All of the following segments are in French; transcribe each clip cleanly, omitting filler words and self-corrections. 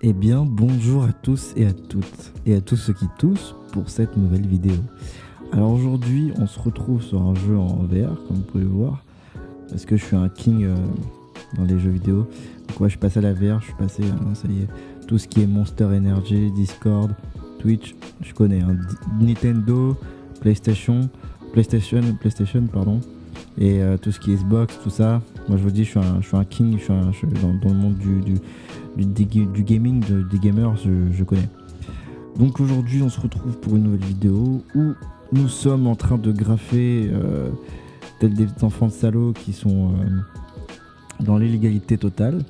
Eh bien, bonjour à tous et à toutes, et à tous ceux qui toussent pour cette nouvelle vidéo. Alors aujourd'hui, on se retrouve sur un jeu en VR, comme vous pouvez le voir, parce que je suis un king dans les jeux vidéo. Donc ouais, je suis passé à la VR, je suis passé, ça y est, tout ce qui est Monster Energy, Discord, Twitch, je connais, Nintendo, PlayStation, pardon, et tout ce qui est Xbox, tout ça. Moi je vous dis, je suis un king, je suis dans le monde du gaming, des gamers, je connais. Donc aujourd'hui, on se retrouve pour une nouvelle vidéo où nous sommes en train de graffer tels des enfants de salauds qui sont dans l'illégalité totale.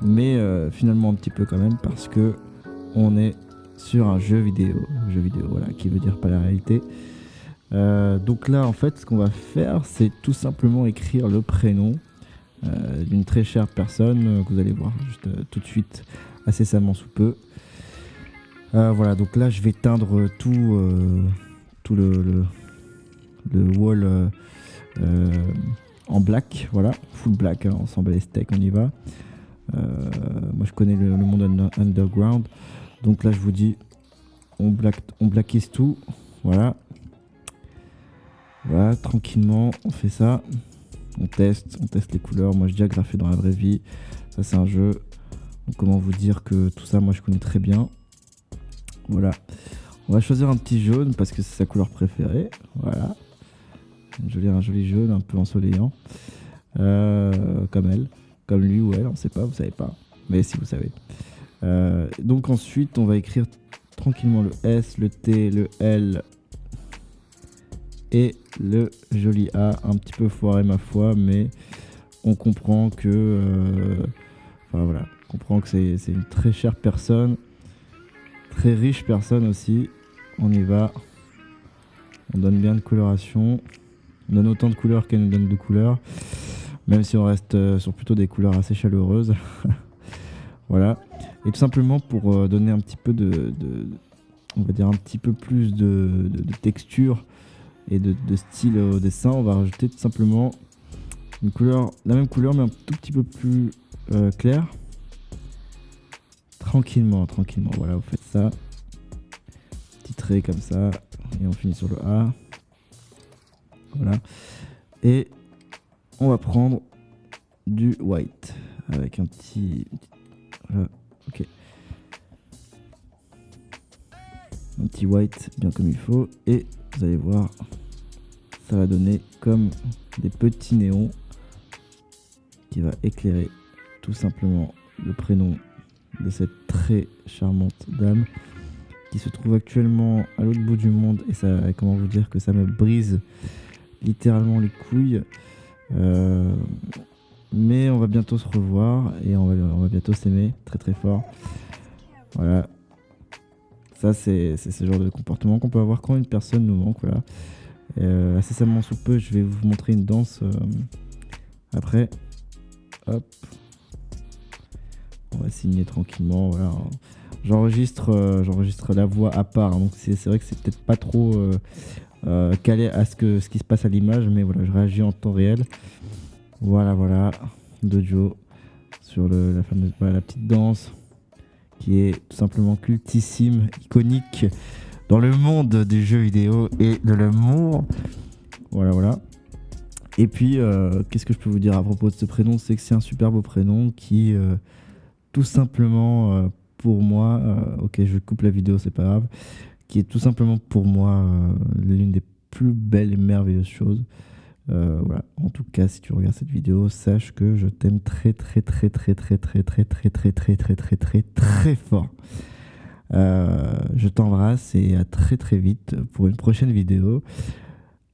Mais finalement un petit peu quand même parce que on est sur un jeu vidéo voilà, qui veut dire pas la réalité. Donc là en fait ce qu'on va faire c'est tout simplement écrire le prénom d'une très chère personne que vous allez voir juste tout de suite incessamment sous peu. Voilà, donc là je vais teindre tout le wall en black, voilà, full black, hein, on s'en bat les steaks, on y va. Moi je connais le monde underground, donc là je vous dis on blackise tout, voilà, tranquillement on fait ça, on teste les couleurs. Moi j'ai déjà graffé dans la vraie vie, ça c'est un jeu, donc comment vous dire que tout ça moi je connais très bien. Voilà, on va choisir un petit jaune parce que c'est sa couleur préférée, voilà, un joli jaune un peu ensoleillant, comme elle, comme lui ou elle, on sait pas, vous savez pas, mais si vous savez. Donc ensuite on va écrire tranquillement le S, le T, le L et le joli A, un petit peu foiré ma foi, mais on comprend que enfin voilà, on comprend que c'est une très chère personne, très riche personne aussi. On y va, on donne bien de coloration, on donne autant de couleurs qu'elle nous donne de couleurs, même si on reste sur plutôt des couleurs assez chaleureuses. Voilà, et tout simplement pour donner un petit peu on va dire un petit peu plus de texture et de style au dessin, on va rajouter tout simplement une couleur, la même couleur mais un tout petit peu plus claire. Tranquillement, voilà, vous faites ça, petit trait comme ça, et on finit sur le A. Voilà, et on va prendre du white avec un petit voilà, ok, un petit white bien comme il faut, et vous allez voir ça va donner comme des petits néons qui va éclairer tout simplement le prénom de cette très charmante dame qui se trouve actuellement à l'autre bout du monde, et ça, comment vous dire que ça me brise littéralement les couilles, mais on va bientôt se revoir et on va bientôt s'aimer très très fort. Voilà, ça c'est ce genre de comportement qu'on peut avoir quand une personne nous manque. Voilà, incessamment sous peu je vais vous montrer une danse après. Hop, on va signer tranquillement. Voilà, j'enregistre la voix à part, donc c'est vrai que c'est peut-être pas trop calé à ce qui se passe à l'image, mais voilà, je réagis en temps réel. Voilà, Dojo sur la petite danse qui est tout simplement cultissime, iconique dans le monde des jeux vidéo et de l'amour. Voilà. Et puis, qu'est-ce que je peux vous dire à propos de ce prénom? C'est que c'est un super beau prénom qui, tout simplement, pour moi, ok, je coupe la vidéo, c'est pas grave, qui est tout simplement pour moi l'une des plus belles et merveilleuses choses. Voilà. En tout cas, si tu regardes cette vidéo, sache que je t'aime très fort. Je t'embrasse et à très vite pour une prochaine vidéo.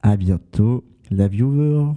À bientôt, la viewer.